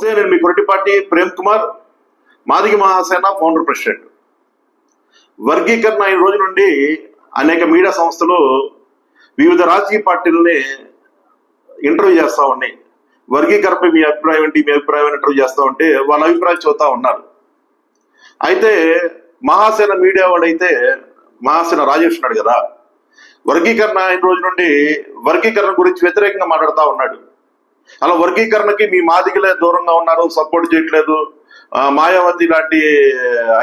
నేను మీ Koratipati Prem Kumar, Madiga Mahasena founder president. వర్గీకరణ ఈ రోజు నుండి అనేక మీడియా సంస్థలు వివిధ రాజకీయ పార్టీలని ఇంటర్వ్యూ చేస్తా ఉన్నాయి. వర్గీకరణపై మీ అభిప్రాయం ఏంటి, మీ అభిప్రాయం ఇంటర్వ్యూ చేస్తా ఉంటే వాళ్ళ అభిప్రాయం చూస్తా ఉన్నారు. అయితే మహాసేన మీడియా వాడైతే మహాసేన రాజేష్ ఉన్నాడు కదా, వర్గీకరణ ఈ రోజు నుండి వర్గీకరణ గురించి వ్యతిరేకంగా మాట్లాడుతూ ఉన్నాడు. అలా వర్గీకరణకి మీ మాదిగలే దూరంగా ఉన్నారు, సపోర్ట్ చేయట్లేదు, మాయావతి లాంటి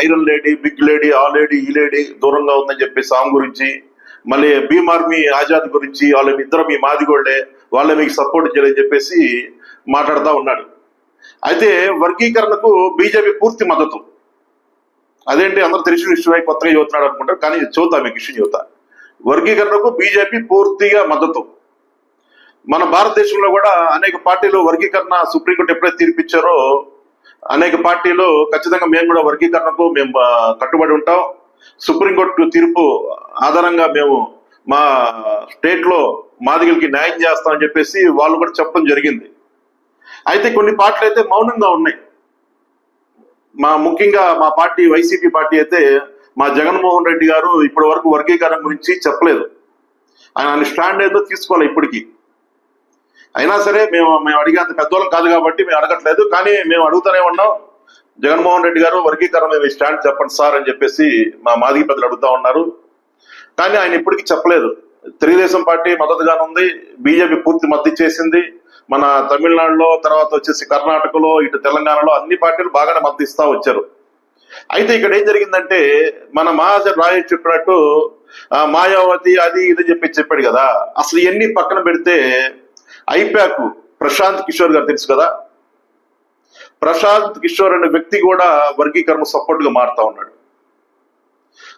ఐరన్ లేడీ, బిగ్ లేడీ, ఆ లేడీ, ఈ లేడీ దూరంగా ఉందని చెప్పి సాంగ్ గురించి, మళ్ళీ భీమ్ ఆర్మీ ఆజాద్ గురించి వాళ్ళ ఇద్దరు మీ మాదిగోళ్లే, వాళ్ళే మీకు సపోర్ట్ చేయాలని చెప్పేసి మాట్లాడుతూ ఉన్నాడు. అయితే వర్గీకరణకు బీజేపీ పూర్తి మద్దతు. అదేంటి అందరూ తెలిసిన విషయమై కొత్తగా చదువుతున్నాడు అనుకుంటారు, కానీ చదువుతా మీకు విషయం చెబుతా. వర్గీకరణకు బీజేపీ పూర్తిగా మద్దతు. మన భారతదేశంలో కూడా అనేక పార్టీలు వర్గీకరణ సుప్రీంకోర్టు ఎప్పుడైతే తీర్పిచ్చారో అనేక పార్టీలు ఖచ్చితంగా మేము కూడా వర్గీకరణకు మేము కట్టుబడి ఉంటాం, సుప్రీంకోర్టు తీర్పు ఆధారంగా మేము మా స్టేట్ లో మాదిగలకి న్యాయం చేస్తామని చెప్పేసి వాళ్ళు కూడా చెప్పడం జరిగింది. అయితే కొన్ని పార్టీలు అయితే మౌనంగా ఉన్నాయి. ముఖ్యంగా మా పార్టీ వైసీపీ పార్టీ అయితే మా జగన్మోహన్ రెడ్డి గారు ఇప్పటి వరకు వర్గీకరణ గురించి చెప్పలేదు. ఆయన స్టాండ్ ఏదో తీసుకోవాలి ఇప్పటికీ. అయినా సరే మేము అడిగేంత పెద్దోళ్ళం కాదు కాబట్టి మేము అడగట్లేదు, కానీ మేము అడుగుతూనే ఉన్నాం. జగన్మోహన్ రెడ్డి గారు వర్గీకరణ మీద స్టాండ్ చెప్పండి సార్ అని చెప్పేసి మా మాదిగ పెద్దలు అడుగుతా ఉన్నారు, కానీ ఆయన ఇప్పటికీ చెప్పలేదు. తెలుగుదేశం పార్టీ మద్దతుగానే ఉంది, బీజేపీ పూర్తి మద్దతు ఇచ్చేసింది. మన తమిళనాడులో, తర్వాత వచ్చేసి కర్ణాటకలో, ఇటు తెలంగాణలో అన్ని పార్టీలు బాగానే మద్దతు ఇస్తా వచ్చారు. అయితే ఇక్కడ ఏం జరిగిందంటే మన మహాజన్ రాజేష్ చెప్పినట్టు మాయావతి అది ఇది చెప్పాడు కదా. అసలు ఇవన్నీ పక్కన పెడితే ఐపాక్ ప్రశాంత్ కిషోర్ గారు తెలుసు కదా, ప్రశాంత్ కిషోర్ అనే వ్యక్తి కూడా వర్గీకరణ సపోర్ట్ గా మారుతా ఉన్నాడు.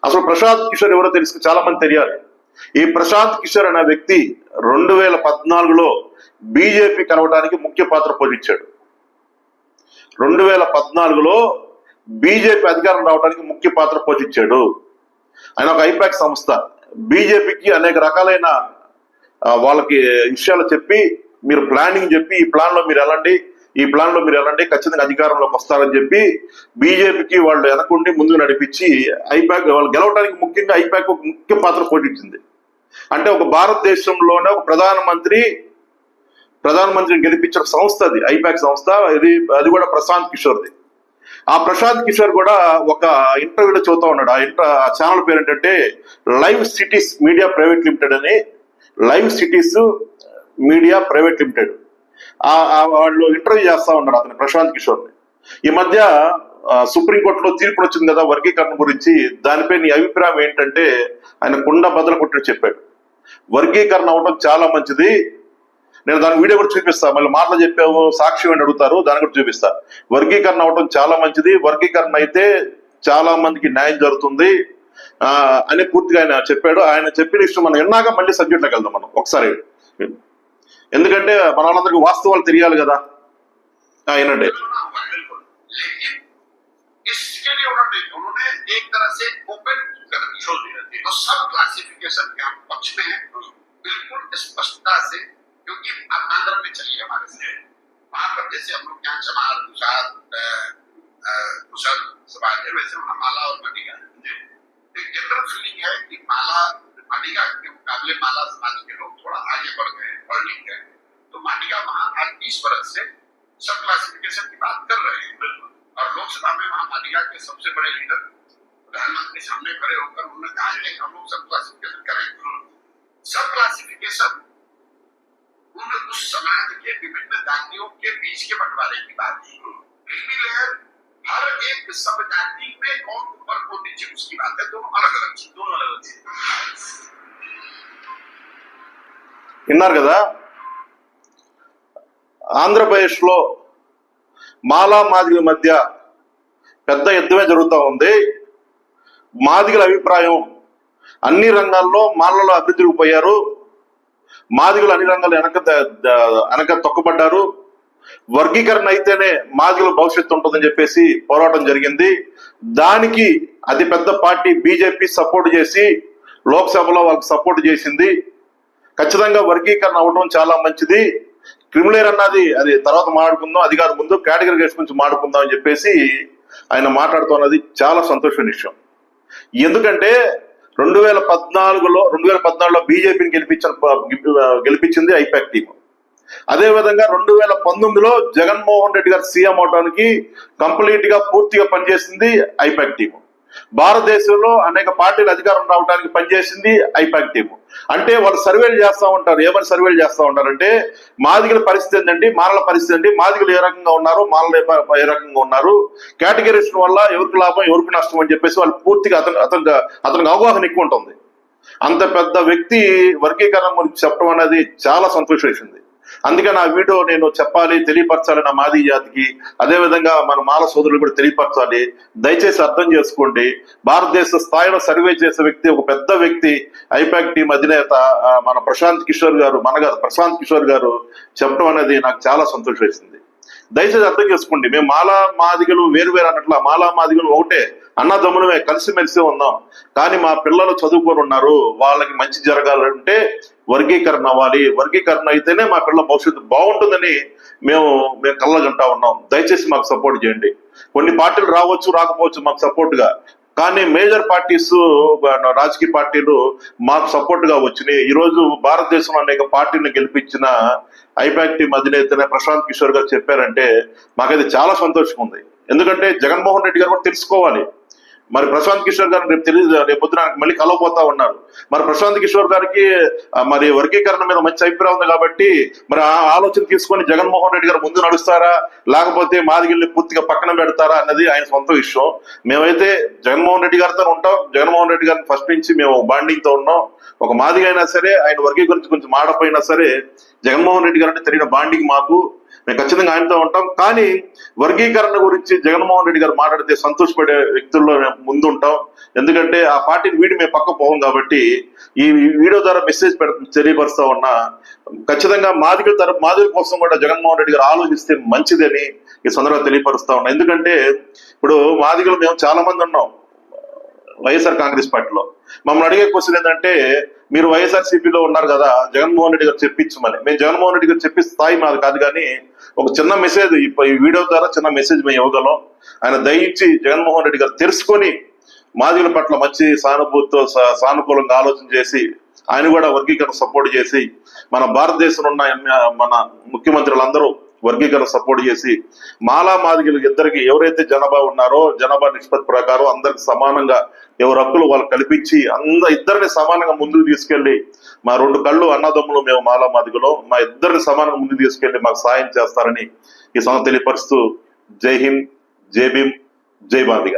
అసలు ప్రశాంత్ కిషోర్ ఎవరో తెలుసు, చాలా మంది తెలియాలి. ఈ ప్రశాంత్ కిషోర్ అనే వ్యక్తి 2014లో బీజేపీ కలవడానికి ముఖ్య పాత్ర పోషించాడు. 2014లో బీజేపీ అధికారం రావడానికి ముఖ్య పాత్ర పోషించాడు. ఆయన ఒక ఐపాక్ సంస్థ బీజేపీకి అనేక రకాలైన వాళ్ళకి విషయాలు చెప్పి, మీరు ప్లానింగ్ చెప్పి, ఈ ప్లాన్ లో మీరు వెళ్ళండి, ఈ ప్లాన్ లో మీరు వెళ్ళండి, ఖచ్చితంగా అధికారంలోకి వస్తారని చెప్పి బీజేపీకి వాళ్ళు వెనకుండి ముందుకు నడిపించి ఐపాక్ వాళ్ళు గెలవడానికి ముఖ్యంగా ఐపాక్ ఒక ముఖ్య పాత్ర పోషించింది. అంటే ఒక భారతదేశంలోనే ఒక ప్రధానమంత్రిని గెలిపించిన సంస్థ అది, ఐపాక్ సంస్థ. అది కూడా ప్రశాంత్ కిషోర్ది. ఆ ప్రశాంత్ కిషోర్ కూడా ఒక ఇంటర్వ్యూలో చూస్తూ ఉన్నాడు. ఆ ఛానల్ పేరు ఏంటంటే live cities media private limited అని. Live cities media private limited వాళ్ళు ఇంటర్వ్యూ చేస్తా ఉన్నారు అతను ప్రశాంత్ కిషోర్ని. ఈ మధ్య సుప్రీంకోర్టులో తీర్పు వచ్చింది కదా వర్గీకరణ గురించి, దానిపై నీ అభిప్రాయం ఏంటంటే ఆయన కుండ బద్దలు కొట్టి చెప్పాడు, వర్గీకరణ అవడం చాలా మంచిది. నేను దాని వీడియో కూడా చూపిస్తా, మళ్ళీ మాటలు చెప్పావు సాక్ష్యం ఏంటి అడుగుతారు, దాన్ని కూడా చూపిస్తా. వర్గీకరణ అవడం చాలా మంచిది, వర్గీకరణ అయితే చాలా మందికి న్యాయం జరుగుతుంది అని పూర్తిగా ఆయన చెప్పాడు. ఆయన చెప్పిన విషయం మనం విన్నాక మళ్ళీ సబ్జెక్ట్లోకి వెళ్దాం మనం ఒకసారి, ఎందుకంటే మన వాళ్ళందరికీ వాస్తవాలు తెలియాలి కదా. వినండి. क्योंकि आप आंध्र में चलिए हमारे से, वहां पर जैसे हम लोग यहाँ चमार कुशल समाज है, वैसे वहाँ माला और माटिका एक जनरल फीलिंग है कि माला माटिका के मुकाबले माला समाज के लोग थोड़ा आगे बढ़ गए, पढ़ लिख गए, तो माटिका वहाँ आज 20 वर्ष से सब क्लासिफिकेशन की बात कर रहे हैं। और लोकसभा में वहाँ माटिका के सबसे बड़े लीडर प्रधानमंत्री सामने खड़े होकर उन्होंने कहा है हम लोग सब क्लासिफिकेशन करेंगे। सब क्लासिफिकेशन उस समाज के विभिन्न जातियों के बीच के बंटवारे की बात है। क्रीमी लेयर हर एक सब जाति में कौन ऊपर कौन नीचे उसकी बात है, दोनों अलग अलग चीज, दोनों अलग अलग चीज। విన్నారు కదా, ఆంధ్రప్రదేశ్ లో మాలా మాదిగల మధ్య పెద్ద యుద్ధమే జరుగుతూ ఉంది. మాదిగల అభిప్రాయం అన్ని రంగాల్లో మాలలో అభివృద్ధికి పోయారు, మాదిగలు అన్ని రంగాలు వెనక తొక్కబడ్డారు, వర్గీకరణ అయితేనే మాదిగల భవిష్యత్తు ఉంటుందని చెప్పేసి పోరాటం జరిగింది. దానికి అతి పెద్ద పార్టీ బీజేపీ సపోర్ట్ చేసి లోక్సభలో వాళ్ళకి సపోర్ట్ చేసింది. ఖచ్చితంగా వర్గీకరణ అవడం చాలా మంచిది, క్రిమిలేర్ అన్నది అది తర్వాత మాట్లాడుకుందాం, అది కాదు ముందు కేటగిరీ రేట్స్ గురించి మాట్లాడుకుందాం అని చెప్పేసి ఆయన మాట్లాడుతున్నది చాలా సంతోషమైన విషయం. ఎందుకంటే 2014లో బీజేపీని గెలిపించింది ఐపాక్ టీం. అదే విధంగా 2019లో జగన్మోహన్ రెడ్డి గారు సీఎం అవడానికి కంప్లీట్ గా పూర్తిగా పనిచేసింది ఐపాక్ టీం. భారతదేశంలో అనేక పార్టీలు అధికారం రావడానికి పనిచేసింది ఐపాక్ టీం. అంటే వాళ్ళు సర్వేలు చేస్తూ ఉంటారు. ఏమని సర్వేలు చేస్తూ ఉంటారంటే మాదిగల పరిస్థితి ఏంటండి, మాలల పరిస్థితి ఏంటి, మాదిగలు ఏ రకంగా ఉన్నారు, మాలలు ఏ రకంగా ఉన్నారు, కేటగిరీస్ వల్ల ఎవరికి లాభం ఎవరికి నష్టం అని చెప్పేసి వాళ్ళు పూర్తిగా అతనికి అవగాహన ఎక్కువ ఉంటుంది. అంత పెద్ద వ్యక్తి వర్గీకరణ గురించి చెప్పడం అనేది చాలా సంతోషించింది. అందుకే నా వీడియో నేను చెప్పాలి, తెలియపరచాలి నా మాదిగ జాతికి, అదేవిధంగా మన మాల సోదరులు కూడా తెలియపరచాలి. దయచేసి అర్థం చేసుకోండి, భారతదేశ స్థాయిలో సర్వే చేసే వ్యక్తి, ఒక పెద్ద వ్యక్తి, ఐపాక్ టీం అధినేత మన ప్రశాంత్ కిషోర్ గారు చెప్పడం అనేది నాకు చాలా సంతోషం వేసింది. దయచేసి అర్థం చేసుకోండి, మేము మాలా మాదిగలు వేరు అన్నట్ల, మాలా మాదిగలు ఒకటే, అన్నదమ్ములమే, కలిసిమెలిసి ఉందాం. కానీ మా పిల్లలు చదువుకొని ఉన్నారు, వాళ్ళకి మంచి జరగాలంటే వర్గీకరణ అవ్వాలి. వర్గీకరణ అయితేనే మా పిల్లల భవిష్యత్తు బాగుంటుందని మేము కళ్ళగంటా ఉన్నాం. దయచేసి మాకు సపోర్ట్ చేయండి. కొన్ని పార్టీలు రావచ్చు రాకపోవచ్చు మాకు సపోర్ట్ గా, కానీ మేజర్ పార్టీస్, రాజకీయ పార్టీలు మాకు సపోర్ట్ గా వచ్చినాయి. ఈ రోజు భారతదేశంలో అనేక పార్టీలను గెలిపించిన ఐపాక్ టీం అధినేతనే ప్రశాంత్ కిషోర్ గారు చెప్పారంటే మాకైతే చాలా సంతోషంగా ఉంది. ఎందుకంటే జగన్మోహన్ రెడ్డి గారు కూడా తెలుసుకోవాలి. మరి ప్రశాంత్ కిషోర్ గారు రేపు తెలియదు, రేపు పొద్దున మళ్ళీ కలవపోతా ఉన్నారు. మరి ప్రశాంత్ కిషోర్ గారికి మరి వర్గీకరణ మీద మంచి అభిప్రాయం ఉంది కాబట్టి మరి ఆ ఆలోచన తీసుకొని జగన్మోహన్ రెడ్డి గారు ముందు నడుస్తారా, లేకపోతే మాదిగిల్ని పూర్తిగా పక్కన పెడతారా అన్నది ఆయన సొంత విషయం. మేమైతే జగన్మోహన్ రెడ్డి గారితో ఉంటాం. జగన్మోహన్ రెడ్డి గారిని ఫస్ట్ నుంచి మేము బాండింగ్ తో ఉన్నాం. ఒక మాదిగ అయినా సరే, ఆయన వర్గీకరణ గురించి మాడపోయినా సరే, జగన్మోహన్ రెడ్డి గారు అంటే తెలియని బాండింగ్ మాకు, మేము ఖచ్చితంగా ఆయనతో ఉంటాం. కానీ వర్గీకరణ గురించి జగన్మోహన్ రెడ్డి గారు మాట్లాడితే సంతోషపడే వ్యక్తుల్లో ముందుంటాం. ఎందుకంటే ఆ పార్టీని వీడి మేము పక్క పోవం కాబట్టి ఈ వీడియో ద్వారా మెసేజ్ తెలియపరుస్తా ఉన్నా. ఖచ్చితంగా మాదిగల కోసం కూడా జగన్మోహన్ రెడ్డి గారు ఆలోచిస్తే మంచిదని ఈ సందర్భంగా తెలియపరుస్తా ఉన్నా. ఎందుకంటే ఇప్పుడు మాదిగలు మేము చాలా మంది ఉన్నాం వైఎస్ఆర్ కాంగ్రెస్ పార్టీలో. మమ్మల్ని అడిగే క్వశ్చన్ ఏంటంటే, మీరు వైఎస్ఆర్సీపీలో ఉన్నారు కదా, జగన్మోహన్ రెడ్డి గారు చెప్పించమని. మేము జగన్మోహన్ రెడ్డి గారు చెప్పే స్థాయి మాది కాదు, కానీ ఒక చిన్న మెసేజ్ ఈ వీడియో ద్వారా చిన్న మెసేజ్ మేము ఇవ్వగలం. ఆయన దయించి జగన్మోహన్ రెడ్డి గారు తెలుసుకొని మాదిగల పట్ల మంచి సానుభూతితో సానుకూలంగా ఆలోచన చేసి ఆయన కూడా వర్గీకరణ సపోర్ట్ చేసి, మన భారతదేశంలో ఉన్న మన ముఖ్యమంత్రులందరూ వర్గీకరణ సపోర్ట్ చేసి మాలా మాదిగలు ఇద్దరికి ఎవరైతే జనాభా ఉన్నారో జనాభా నిష్పత్తి ప్రకారం అందరికి సమానంగా ఎవరు హక్కులు వాళ్ళు కల్పించి ఇద్దరిని సమానంగా ముందుకు తీసుకెళ్లి, మా రెండు కళ్ళు అన్నదమ్ములు మేము మాలా మాదిగలో, మా ఇద్దరిని సమానంగా ముందుకు తీసుకెళ్లి మాకు సాయం చేస్తారని ఈ సంగతి తెలియపరుస్తూ జై హింద్, జై భీమ్, జై మాదిగ.